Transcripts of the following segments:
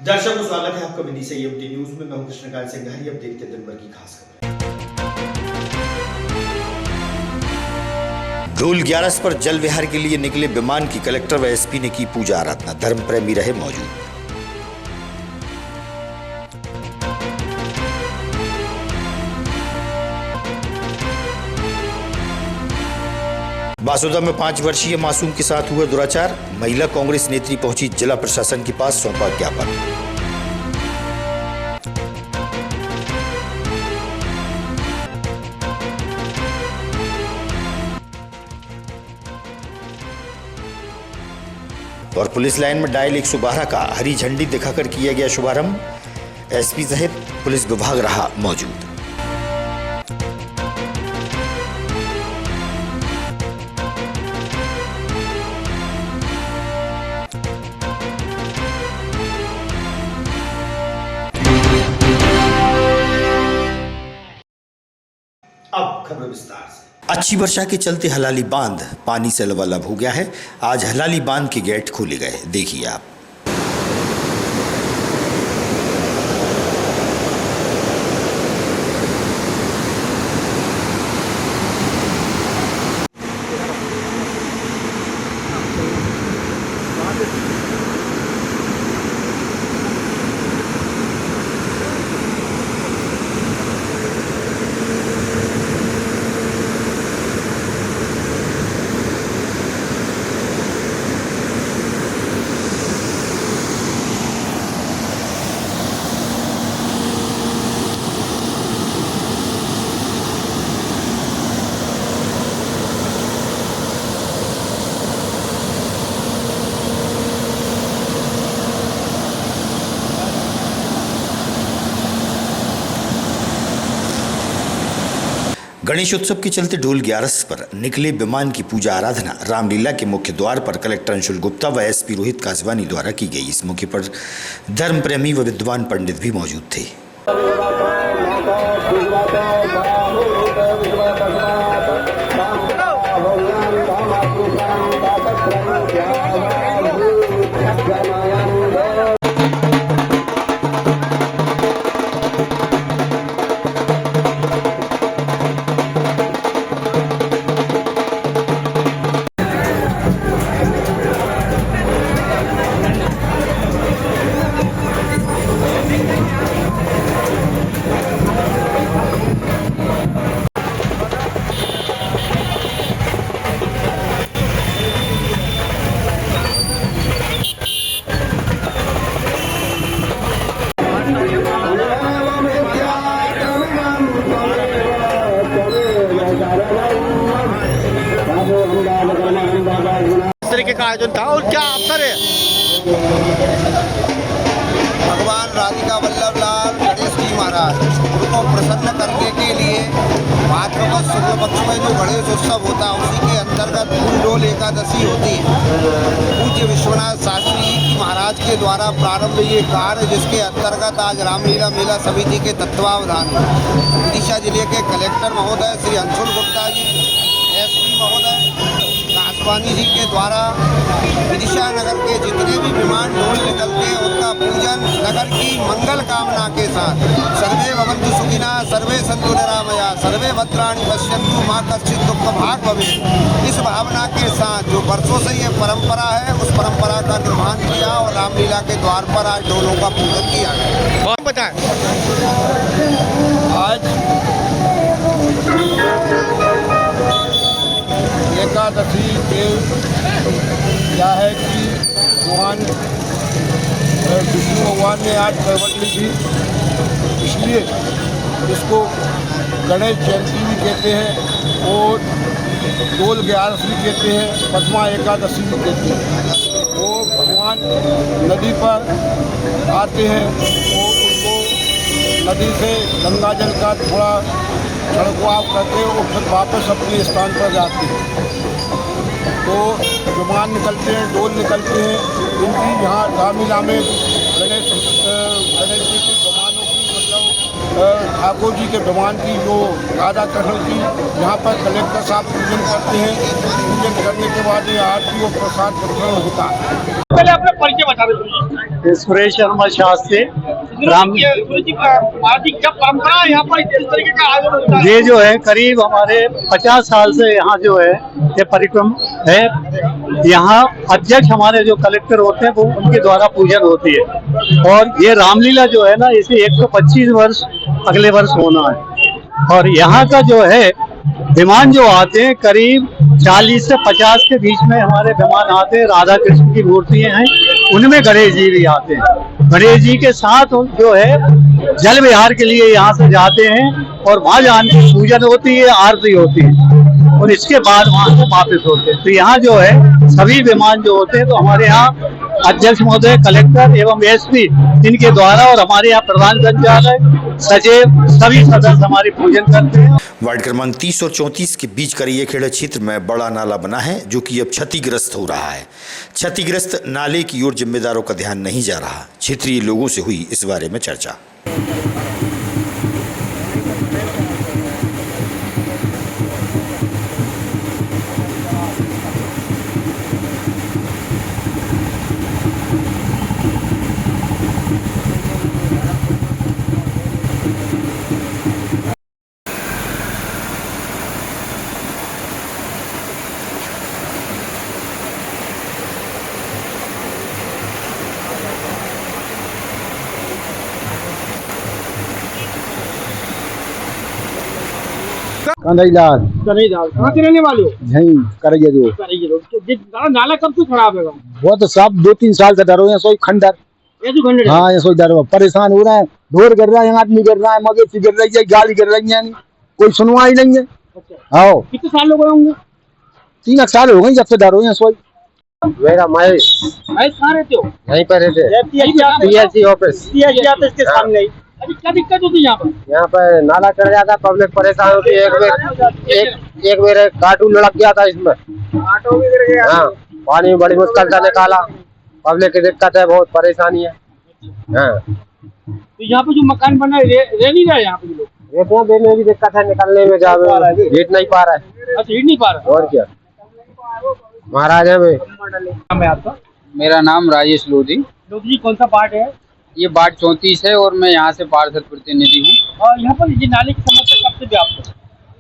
दर्शकों स्वागत है आपका विधि से यूटी न्यूज में। मैं हूं कृष्णकांत सिंघारी। अब देखते हैं दिन भर की खास खबरें। धूल 11 पर जल विहार के लिए निकले विमान की कलेक्टर व एसपी ने की पूजा आराधना। धर्म प्रेमी रहे मौजूद। बासुदा में 5 वर्षीय मासूम के साथ हुआ दुराचार। महिला कांग्रेस नेत्री पहुंची जिला प्रशासन के पास, सौंपा ज्ञापन। और पुलिस लाइन में डायल 112 का हरी झंडी दिखाकर किया गया शुभारंभ। एसपी सहित पुलिस विभाग रहा मौजूद। अब खबर विस्तार से। अच्छी वर्षा के चलते हलाली बांध पानी से लबालब हो गया है। आज हलाली बांध के गेट खोले गए, देखिए आप। गणेश उत्सव के चलते ढोल 11 पर निकले विमान की पूजा आराधना रामलीला के मुख्य द्वार पर कलेक्टर अंशुल गुप्ता व एसपी रोहित कासवानी द्वारा की गई। इस मौके पर धर्म प्रेमी व विद्वान पंडित भी मौजूद थे। इस तरीके का आयोजन था और क्या अवसर है? भगवान राधिका वल्लभ लाल गणेश जी महाराज उनको प्रसन्न करने के लिए भाद्रपद शुक्ल पक्ष में जो गणेश उत्सव होता है उसी के अंतर्गत फूलडोल एकादशी होती है। पूज्य विश्वनाथ शास्त्री जी महाराज के द्वारा प्रारंभ ये कार्य, जिसके अंतर्गत आज रामलीला मेला समिति के तत्वावधान में विदिशा जिले के कलेक्टर महोदय श्री अंशुल गुप्ता जी, एसपी महोदय कासवानी जी के द्वारा विदिशा नगर के जितने भी विमान ढोल निकलते हैं उनका पूजन नगर की मंगल कामना के साथ सर्वे भवन्तु सुखिनः सर्वे सन्तु निरामया सर्वे भद्राणि पश्यन्तु मा कश्चित् दुःख भाग् भवेत्। इस भावना के साथ जो वर्षों से ये परंपरा है उस परंपरा का निर्वहन किया और रामलीला के द्वार पर आज ढोलों का पूजन किया गया। बताएं आज एकादशी के क्या है कि भगवान विष्णु भगवान ने आज करवट ली थी, इसलिए इसको गणेश जयंती भी कहते हैं और ढोल 11 भी कहते हैं, पद्मा एकादशी भी कहते हैं। वो भगवान नदी पर आते हैं तो उनको नदी से गंगा जल का थोड़ा छिड़काव करके और फिर वापस अपने स्थान पर जाते हैं। तो विमान निकलते हैं, ढोल निकलते हैं, इनकी यहाँ रामलीला में गणेश जी के विमानों की मतलब ठाकुर जी के विमान की जो राधा कृष्ण की यहाँ पर कलेक्टर साहब पूजन करते हैं। पूजन करने के बाद ये आरती और प्रसाद वितरण होता है। पहले अपने परिचय बता दीजिए। सुरेश शर्मा शास्त्री राम। आदि क्या परंपरा है यहाँ पर इस तरीके का आयोजन होता है? ये जो है करीब हमारे 50 साल से यहाँ जो है ये परिक्रम है। यहाँ अध्यक्ष हमारे जो कलेक्टर होते हैं वो उनके द्वारा पूजन होती है। और ये रामलीला जो है ना इसे 125 वर्ष अगले वर्ष होना है। और यहाँ का जो है विमान जो आते हैं करीब 40 से 50 के बीच में हमारे विमान आते हैं। राधा कृष्ण की मूर्तियां हैं, उनमें गणेश जी भी आते हैं। गणेश जी के साथ जो है जल विहार के लिए यहाँ से जाते हैं और वहाँ जाने की पूजन होती है, आरती होती है और इसके बाद वहाँ से वापस होते हैं। तो यहाँ जो है सभी विमान जो होते हैं तो हमारे यहाँ अध्यक्ष महोदय, कलेक्टर एवं एसपी इनके द्वारा और हमारे यहाँ प्रधान संचालक, सचिव सभी सदस्य हमारी पूजन करते हैं। वार्ड क्रमांक 30 और 34 के बीच करिएखेड़ा क्षेत्र में बड़ा नाला बना है जो कि अब क्षतिग्रस्त हो रहा है। क्षतिग्रस्त नाले की ओर जिम्मेदारों का ध्यान नहीं जा रहा। क्षेत्रीय लोगों से हुई इस बारे में चर्चा। कन्हैयालाल कहाँ के रहने वाले हो? यहीं करेंगे जो करेंगे लोग। तो ये नाला कब से खराब है? वो तो सब 2-3 साल से डर हो सोई खंडर। ये जो खंडर है? हाँ ये सोई डर हो, परेशान हो रहे हैं। ढोर गिर रहा है, आदमी गिर रहा है, मवेशी गिर रही है, गाड़ी गिर रही है, कोई सुनवाई नहीं है। अच्छा। आओ कितने साल लोग होंगे? 3 साल हो गए जब से डर हो सोई। मेरा महेश कहाँ रहते हो? यहीं पर रहते PSC ऑफिस इसके सामने ही। अभी क्या दिक्कत होती है यहाँ पर? यहाँ पर नाला चढ़ जाता, पब्लिक परेशान होती है। एक मेरे कार्टून लड़क गया था इसमें, ऑटो भी गिर गया। हाँ पानी में बड़ी मुश्किल से निकाला। पब्लिक की दिक्कत है, बहुत परेशानी है। हाँ तो यहाँ पे जो मकान बना है रह नहीं रहा है यहाँ पे लोग? रेतियाँ देने की दिक्कत है, निकलने में जावे हिट नहीं पा रहा है। अच्छा, हिट नहीं पा रहा। और क्या महाराज है वे। नाम है आपका? मेरा नाम राजेश लोधी। लोधी जी, कौन सा पार्ट है? ये वार्ड 34 है और मैं यहाँ से पार्षद प्रतिनिधि हूँ। और यहाँ पर ये नाले की समस्या कब से व्याप्त है?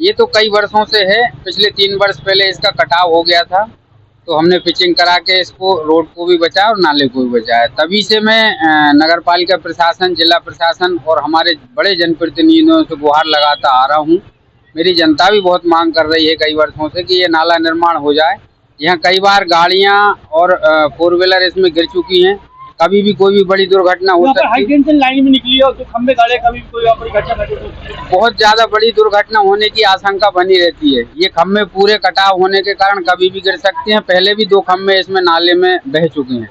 ये तो कई वर्षों से है। पिछले 3 वर्ष पहले इसका कटाव हो गया था तो हमने पिचिंग करा के इसको, रोड को भी बचाया और नाले को भी बचाया। तभी से मैं नगर पालिका प्रशासन, जिला प्रशासन और हमारे बड़े जनप्रतिनिधियों से गुहार लगाता आ रहा हूँ। मेरी जनता भी बहुत मांग कर रही है कई वर्षों से कि ये नाला निर्माण हो जाए। यहाँ कई बार गाड़ियाँ और 4 व्हीलर इसमें गिर चुकी हैं। कभी भी कोई भी बड़ी दुर्घटना हो सकती है। हाई टेंशन लाइन में निकली है, तो खंबे गाड़े कभी भी कोई बड़ी घटना घटी है। बहुत ज्यादा बड़ी दुर्घटना होने की आशंका बनी रहती है। ये खंबे पूरे कटाव होने के कारण कभी भी गिर सकते हैं। पहले भी 2 खंबे इसमें नाले में बह चुके हैं।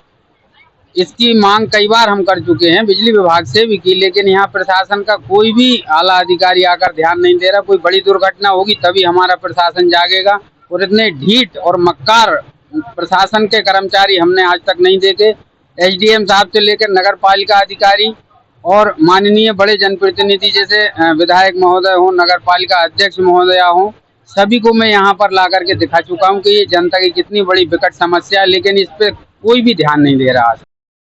इसकी मांग कई बार हम कर चुके हैं, बिजली विभाग से भी की, लेकिन यहाँ प्रशासन का कोई भी आला अधिकारी आकर ध्यान नहीं दे रहा। कोई बड़ी दुर्घटना होगी तभी हमारा प्रशासन जागेगा। और इतने ढीठ और मक्कार प्रशासन के कर्मचारी हमने आज तक नहीं देखे। SDM साहब से लेकर नगर पालिका अधिकारी और माननीय बड़े जनप्रतिनिधि जैसे विधायक महोदय हो, नगर पालिका अध्यक्ष महोदया हो, सभी को मैं यहाँ पर ला करके दिखा चुका हूँ कि ये जनता की कितनी बड़ी विकट समस्या है, लेकिन इस पे कोई भी ध्यान नहीं दे रहा।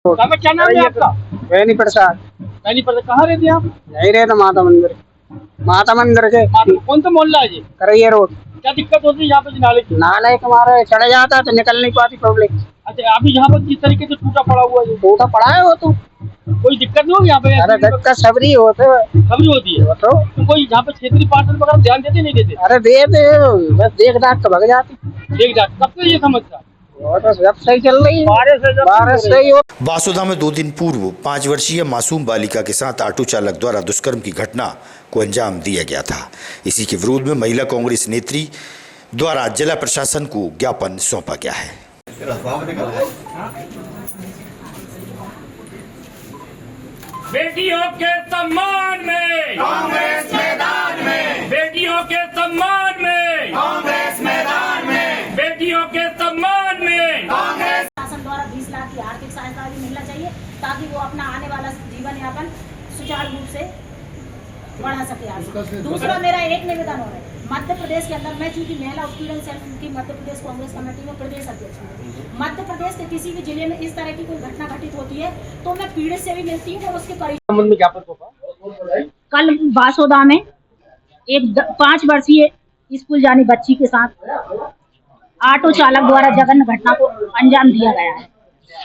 क्या नाम है आपका? नहीं प्रसाद। नहीं पता। कहाँ रहते हैं आप? यही रहता माता मंदिर के। कौन सा मोहल्ला है जी? करैया रोड। क्या दिक्कत होती है यहाँ पे नाले की? नाला एक हमारे चढ़ जाता है तो निकल नहीं पाती पब्लिक। अच्छा, अभी यहाँ पर किस तरीके से टूटा पड़ा हुआ है? टूटा पड़ा है वो तो। कोई दिक्कत नहीं होगी यहाँ पे? अरे दिक्कत सबरी होते खबरी होती है तो कोई यहाँ पे क्षेत्रीय पार्षद वगैरह ध्यान देते नहीं देते? अरे देते बस देख दाख तो भग जाती। देख जाते। कब से ये समस्या? सब सही चल रही है, बारिश सही हो। बासुदा में 2 दिन पूर्व 5 वर्षीय मासूम बालिका के साथ ऑटो चालक द्वारा दुष्कर्म की घटना को अंजाम दिया गया था। इसी के विरोध में महिला कांग्रेस नेत्री द्वारा जिला प्रशासन को ज्ञापन सौंपा गया है। बेटियों के सम्मान में कांग्रेस मैदान में, बेटियों के सम्मान में कांग्रेस मैदान में, बेटियों के सम्मान में कांग्रेस। शासन द्वारा 20 लाख की आर्थिक सहायता भी मिलना चाहिए ताकि वो अपना आने वाला जीवन यापन सुचारू रूप से बढ़ा सके। दूसरा मेरा एक निवेदन हो रहा है मध्य प्रदेश के अंदर मैं चूंकि महिला उत्पीड़न सेल की मध्य प्रदेश कांग्रेस कमेटी में प्रदेश अध्यक्ष हूँ। मध्य प्रदेश के किसी भी जिले में इस तरह की कोई घटना घटित होती है तो मैं पीड़ित से भी मिलती हूँ और उसके संबंध में ज्ञापन सौंपा। कल बासोदा में एक 5 वर्षीय स्कूल जाने बच्ची के साथ ऑटो चालक द्वारा जघन्य घटना को अंजाम दिया गया है।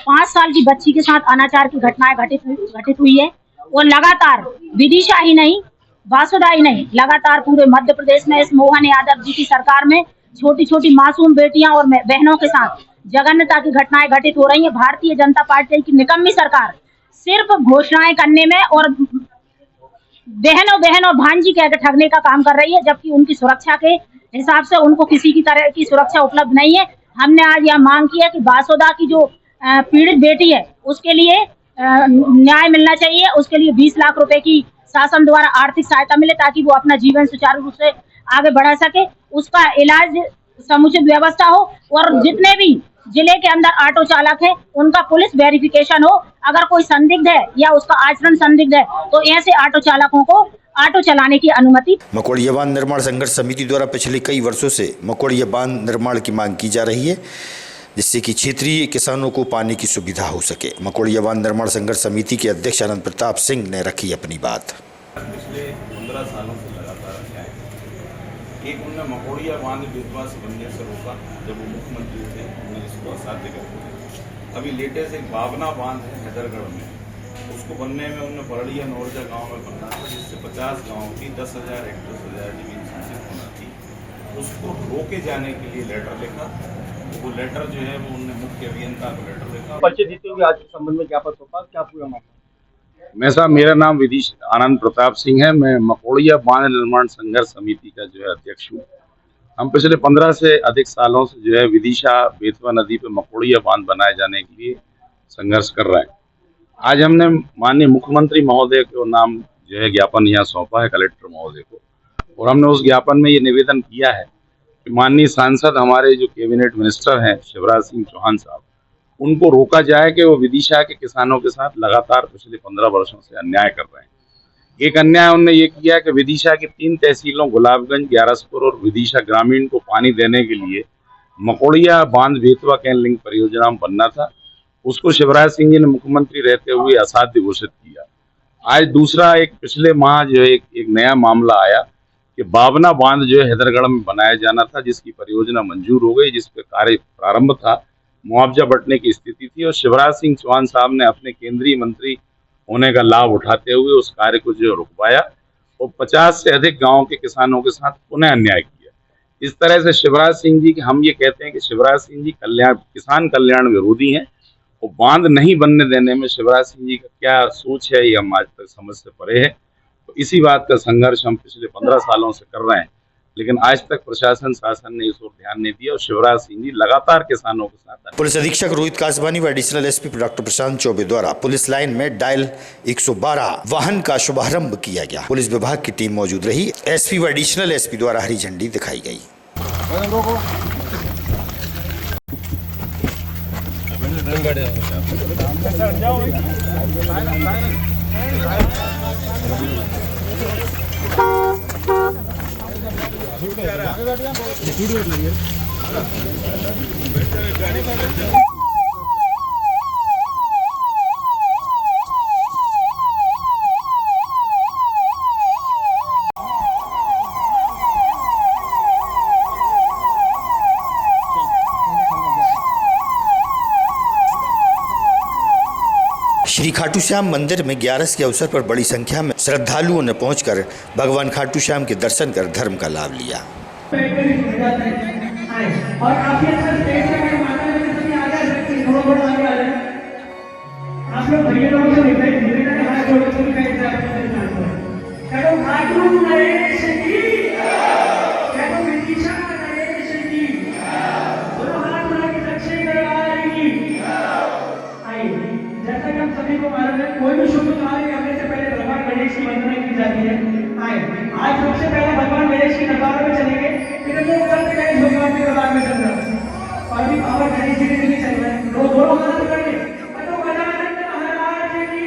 5 साल की बच्ची के साथ अनाचार की घटनाएं घटित हुई है और लगातार विदिशा ही नहीं, बासुदा ही नहीं, लगातार पूरे मध्य प्रदेश में इस मोहन यादव जी की सरकार में छोटी छोटी मासूम बेटियां और बहनों के साथ जघन्यता की घटनाएं घटित हो रही है। भारतीय जनता पार्टी की निकम्मी सरकार सिर्फ घोषणाएं करने में और बहन और भांजी कह के ठगने का काम कर रही है, जबकि उनकी सुरक्षा के हिसाब से उनको किसी की तरह की सुरक्षा उपलब्ध नहीं है। हमने आज यह मांग की है कि बासोदा की जो पीड़ित बेटी है उसके लिए न्याय मिलना चाहिए, उसके लिए 20 लाख रुपए की शासन द्वारा आर्थिक सहायता मिले ताकि वो अपना जीवन सुचारू रूप से आगे बढ़ा सके, उसका इलाज समुचित व्यवस्था हो और जितने भी जिले के अंदर ऑटो चालक है उनका पुलिस वेरिफिकेशन हो। अगर कोई संदिग्ध है या उसका आचरण संदिग्ध है तो ऐसे ऑटो चालकों को ऑटो चलाने की अनुमति। मकोड़िया बांध निर्माण संघर्ष समिति द्वारा पिछले कई वर्षों से मकोड़िया बांध निर्माण की मांग की जा रही है, जिससे कि क्षेत्रीय किसानों को पानी की सुविधा हो सके। मकोड़िया बांध निर्माण संघर्ष समिति के अध्यक्ष आनंद प्रताप सिंह ने रखी अपनी बात। पिछले 15 सालों से लगातार अन्याय, एक उन्होंने मकोड़िया बांध विश्वास बनने से रोका जब वो मुख्यमंत्री थे, उन्होंने इसको असाध्य कर दिया। अभी लेटेस्ट एक बावना बांध है हैदरगढ़ में, उसको बनने में उन्होंने बरड़िया नौरजा गांव में बनना था, जिससे 50 गांव की 10,000 हेक्टेयर से ज़्यादा जमीन सिंचित होना थी। उसको रोके जाने के लिए लेटर लिखा, वो लेटर जो है वो उन्होंने मुख्य अभियंता को लेटर लिखा। परिचय देते हुए आज के संबंध में ज्ञापन सौंपा, क्या पूरा मामला? मैं साहब, मेरा नाम विदिश आनंद प्रताप सिंह है। मैं मकोड़िया बांध निर्माण संघर्ष समिति का जो है अध्यक्ष हूँ। हम पिछले 15 से अधिक सालों से जो है विदिशा बेतवा नदी पे मकोड़िया बांध बनाए जाने के लिए संघर्ष कर रहे हैं। आज हमने माननीय मुख्यमंत्री महोदय को नाम जो है ज्ञापन यहाँ सौंपा है कलेक्टर महोदय को, और हमने उस ज्ञापन में ये निवेदन किया है कि माननीय सांसद हमारे जो कैबिनेट मिनिस्टर हैं शिवराज सिंह चौहान साहब, उनको रोका जाए कि वो विदिशा के किसानों के साथ लगातार पिछले 15 वर्षों से अन्याय कर रहे हैं। एक अन्याय उन्होंने ये किया कि विदिशा की 3 तहसीलों गुलाबगंज, ग्यारसपुर और विदिशा ग्रामीण को पानी देने के लिए मकोड़िया बांध बेतवा कैन लिंक परियोजना बनना था, उसको शिवराज सिंह जी ने मुख्यमंत्री रहते हुए असाध्य घोषित किया। आज दूसरा एक पिछले माह जो है एक नया मामला आया कि बावना बांध जो है हैदरगढ़ में बनाया जाना था, जिसकी परियोजना मंजूर हो गई, जिस पे कार्य प्रारंभ था, मुआवजा बंटने की स्थिति थी, और शिवराज सिंह चौहान साहब ने अपने केंद्रीय मंत्री होने का लाभ उठाते हुए उस कार्य को जो रुकवाया और 50 से अधिक गांवों के किसानों के साथ पुनः अन्याय किया। इस तरह से शिवराज सिंह जी की हम ये कहते हैं कि शिवराज सिंह जी किसान कल्याण विरोधी हैं, और बांध नहीं बनने देने में शिवराज सिंह जी का क्या सोच है ये हम आज तक समझ से परे है। तो इसी बात का संघर्ष हम पिछले 15 सालों से कर रहे हैं, लेकिन आज तक प्रशासन शासन ने इस ओर ध्यान नहीं दिया और शिवराज सिंह जी लगातार किसानों के साथ। पुलिस अधीक्षक रोहित कासवानी व एडिशनल एसपी डॉक्टर प्रशांत चौबे द्वारा पुलिस लाइन में डायल 112 वाहन का शुभारंभ किया गया। पुलिस विभाग की टीम मौजूद रही। एसपी व एडिशनल एसपी द्वारा हरी झंडी दिखाई गई। श्री खाटू श्याम मंदिर में 11 के अवसर पर बड़ी संख्या में श्रद्धालुओं ने पहुंचकर भगवान खाटू श्याम के दर्शन कर धर्म का लाभ लिया। कोई भी शुभ कार्य करने से पहले भगवान गणेश की वंदना की जाती है। आज सबसे पहले भगवान गणेश की दरबार में चलेंगे, फिर हम लोग चलते गणेश भगवान के दरबार में चल रहे हैं और अभी पावर गणेश जी के लिए चल रहे हैं। दोनों हाथ करके तो गजानन महाराज की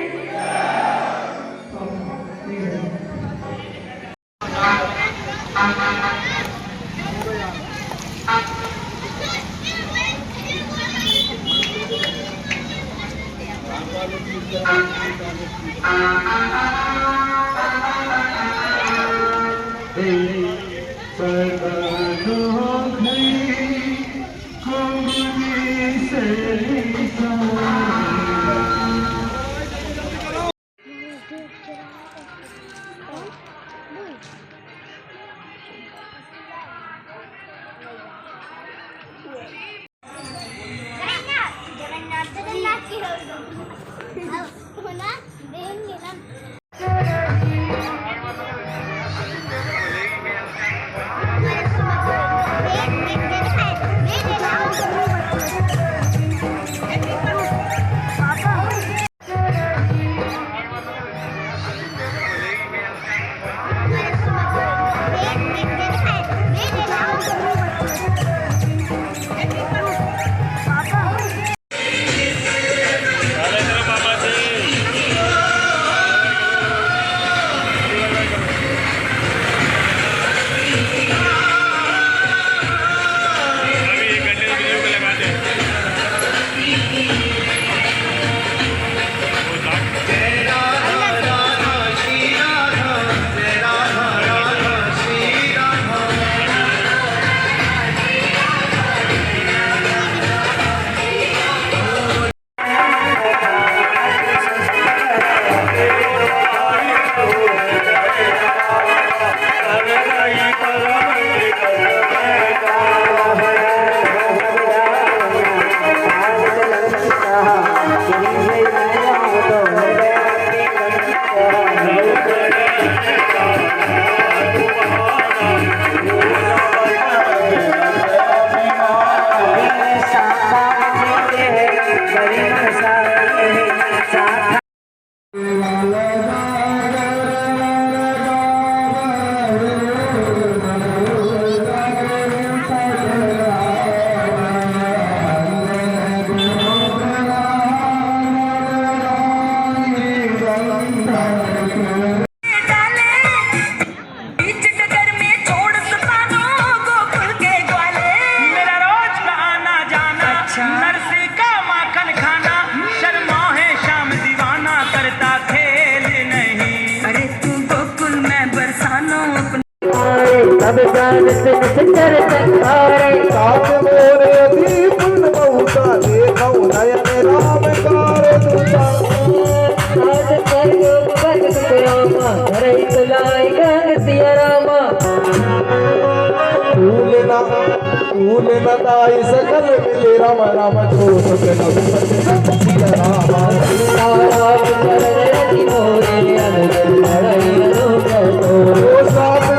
राम राम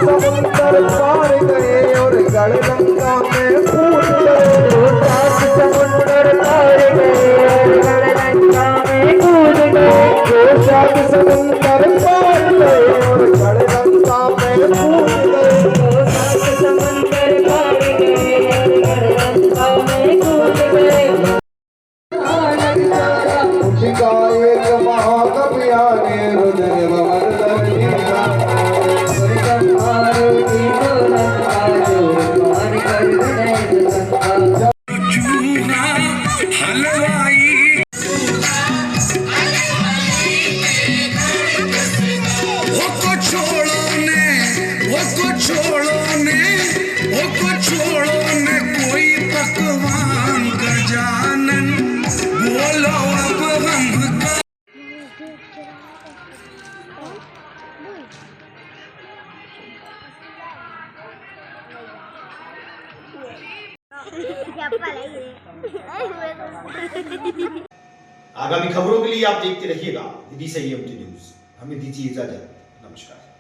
समुंदर पार गए और गढ़ लंका में फूट समुंदर पार गए और गढ़ लंका में कूद गए। समुंदर पार गए और गढ़ लंका में कूद गए। समुंदर पार गए और गढ़ लंका में कूद गए। एक महाकव्या ने हृदय आगामी खबरों के लिए आप देखते रहिएगा विधि संयम न्यूज। हमें दीजिए इजाजत। नमस्कार।